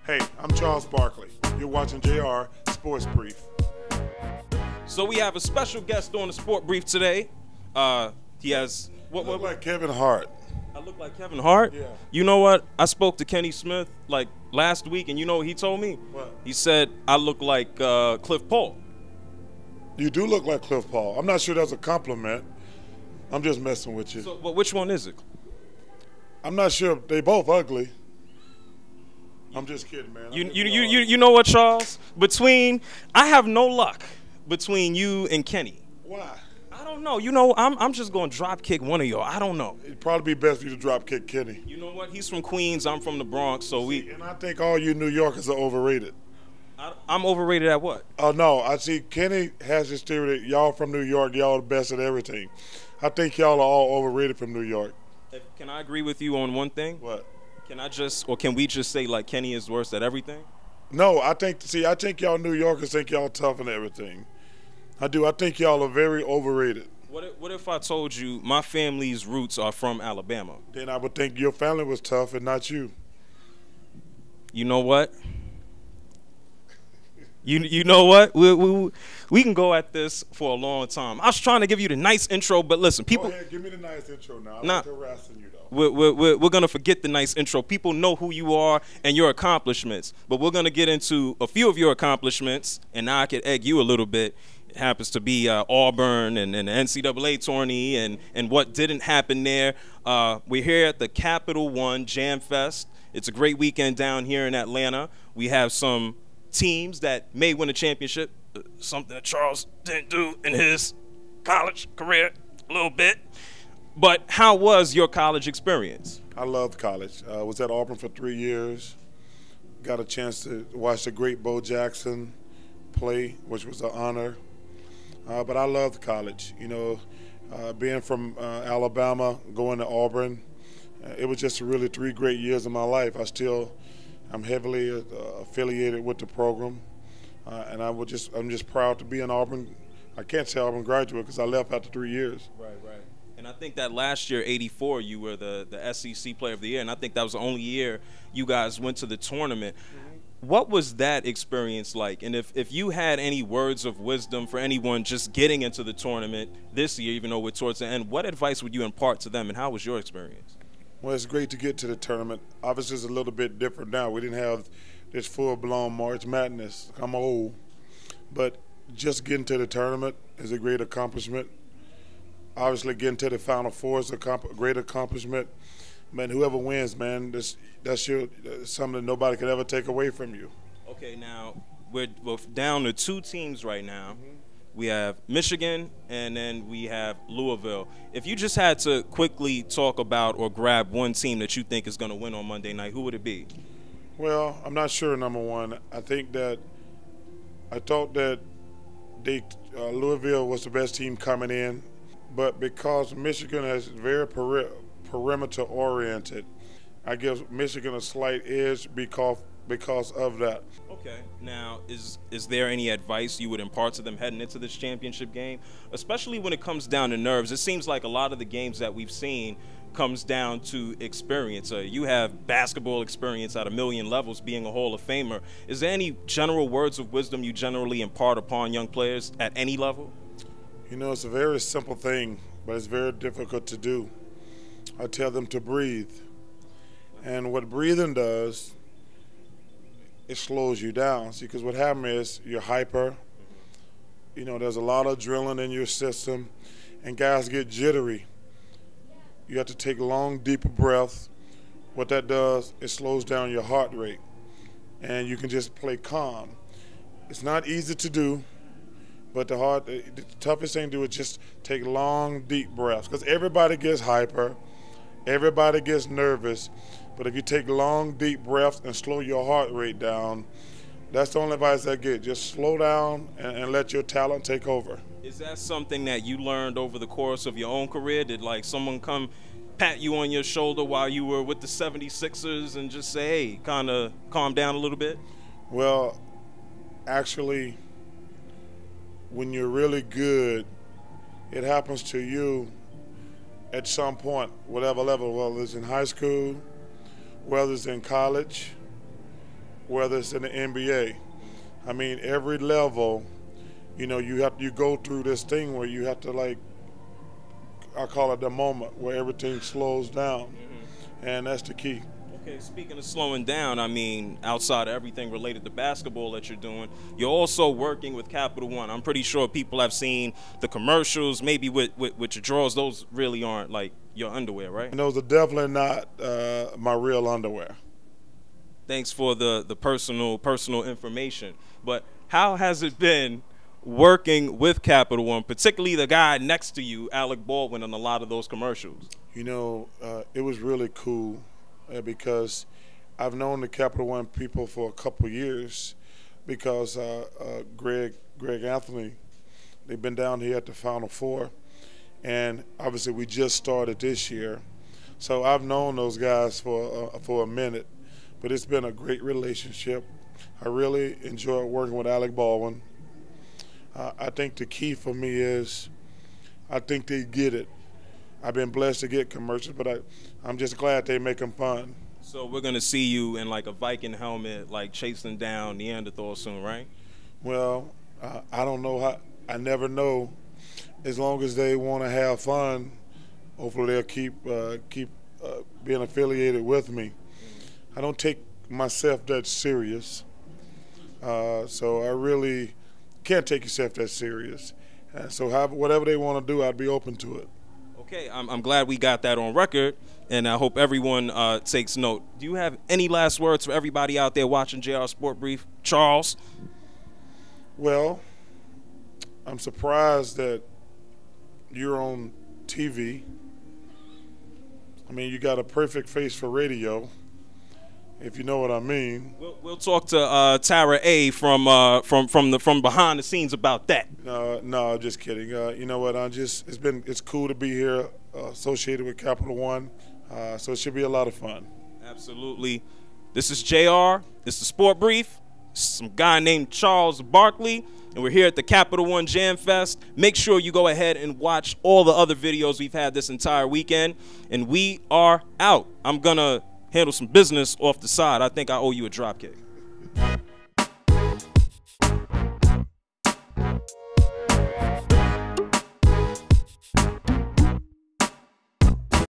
Hey, I'm Charles Barkley. You're watching JR Sports Brief. So we have a special guest on the Sport Brief today. He has What look like Kevin Hart? I look like Kevin Hart? Yeah. You know what? I spoke to Kenny Smith like last week, and you know what he told me? What? He said I look like Cliff Paul. You do look like Cliff Paul. I'm not sure that's a compliment. I'm just messing with you. So, well, which one is it? I'm not sure. They both ugly. I'm just kidding, man. You know what, Charles? I have no luck between you and Kenny. Why? I don't know. You know, I'm just going to drop kick one of y'all. I don't know. It'd probably be best for you to drop kick Kenny. You know what? He's from Queens. I'm from the Bronx, so And I think all you New Yorkers are overrated. I'm overrated at what? Oh, no. I see Kenny has this theory that y'all from New York, y'all the best at everything. I think y'all are all overrated from New York. Can I agree with you on one thing? What? Can we just say like Kenny is worse at everything? No, I think y'all New Yorkers think y'all tough and everything. I do. I think y'all are very overrated. What if I told you my family's roots are from Alabama? Then I would think your family was tough and not you. You know what? You know what? We can go at this for a long time. I was trying to give you the nice intro, but listen, people. Go ahead, give me the nice intro now. I'm Nah. not harassing you though. We're gonna forget the nice intro. People know who you are and your accomplishments, but we're gonna get into a few of your accomplishments, and now I could egg you a little bit. It happens to be Auburn and the NCAA tourney and what didn't happen there. We're here at the Capital One Jam Fest. It's a great weekend down here in Atlanta. We have some teams that may win a championship, something that Charles didn't do in his college career a little bit. But how was your college experience? I loved college. I was at Auburn for 3 years. Got a chance to watch the great Bo Jackson play, which was an honor. But I loved college. You know, being from Alabama, going to Auburn, it was just really 3 great years of my life. I'm heavily affiliated with the program, and I'm just proud to be an Auburn. I can't say Auburn graduate because I left after 3 years. Right. And I think that last year, '84, you were the SEC Player of the Year, and I think that was the only year you guys went to the tournament. Mm-hmm. What was that experience like? And if you had any words of wisdom for anyone just getting into the tournament this year, even though we're towards the end, what advice would you impart to them, and how was your experience? Well, it's great to get to the tournament. Obviously, it's a little bit different now. We didn't have this full-blown March Madness. I'm old. But just getting to the tournament is a great accomplishment. Obviously, getting to the Final Four is a great accomplishment. Man, whoever wins, man, that's something that nobody could ever take away from you. Okay, now we're down to 2 teams right now. Mm-hmm. We have Michigan, and then we have Louisville. If you just had to quickly talk about or grab one team that you think is going to win on Monday night, who would it be? Well, I'm not sure, number one. I thought that Louisville was the best team coming in, but because Michigan is very perimeter-oriented, I give Michigan a slight edge because of that. Okay. Now, is there any advice you would impart to them heading into this championship game, especially when it comes down to nerves? It seems like a lot of the games that we've seen comes down to experience. You have basketball experience at a million levels, being a Hall of Famer. Is there any general words of wisdom you generally impart upon young players at any level? You know, it's a very simple thing, but it's very difficult to do. I tell them to breathe. And what breathing does, it slows you down. See, because what happens is you're hyper. You know, there's a lot of adrenaline in your system, and guys get jittery. You have to take long, deeper breaths. What that does, it slows down your heart rate, and you can just play calm. It's not easy to do, but the toughest thing to do is just take long, deep breaths, because everybody gets hyper, everybody gets nervous, but if you take long, deep breaths and slow your heart rate down, that's the only advice I get. Just slow down and let your talent take over. Is that something that you learned over the course of your own career? Did like someone come pat you on your shoulder while you were with the 76ers and just say, hey, kind of calm down a little bit? Well, actually, when you're really good, it happens to you at some point, whatever level, whether it's in high school, whether it's in college, whether it's in the NBA. I mean, every level, you know, you go through this thing where you have to, like, I call it the moment where everything slows down, and that's the key. Okay, speaking of slowing down, I mean, outside of everything related to basketball that you're doing, you're also working with Capital One. I'm pretty sure people have seen the commercials, maybe with your drawers. Those really aren't like your underwear, right? And those are definitely not my real underwear. Thanks for the personal information. But how has it been working with Capital One, particularly the guy next to you, Alec Baldwin, on a lot of those commercials? You know, it was really cool. Because I've known the Capital One people for a couple years because Greg Anthony, they've been down here at the Final Four, and obviously we just started this year. So I've known those guys for a minute, but it's been a great relationship. I really enjoy working with Alec Baldwin. I think the key for me is I think they get it. I've been blessed to get commercials, but I'm just glad they make them fun. So we're going to see you in like a Viking helmet, like chasing down Neanderthal soon, right? Well, I don't know how. I never know. As long as they want to have fun, hopefully they'll keep being affiliated with me. I don't take myself that serious, so I really can't take yourself that serious. So whatever they want to do, I'd be open to it. Okay, I'm glad we got that on record, and I hope everyone takes note. Do you have any last words for everybody out there watching JR Sport Brief? Charles? Well, I'm surprised that you're on TV. I mean, you got a perfect face for radio, if you know what I mean. We'll talk to Tara A from behind the scenes about that. No, just kidding. You know what? It's cool to be here, associated with Capital One. So it should be a lot of fun. Absolutely. This is JR. It's the Sport Brief. Some guy named Charles Barkley, and we're here at the Capital One Jam Fest. Make sure you go ahead and watch all the other videos we've had this entire weekend, and we are out. I'm gonna handle some business off the side. I think I owe you a drop kick.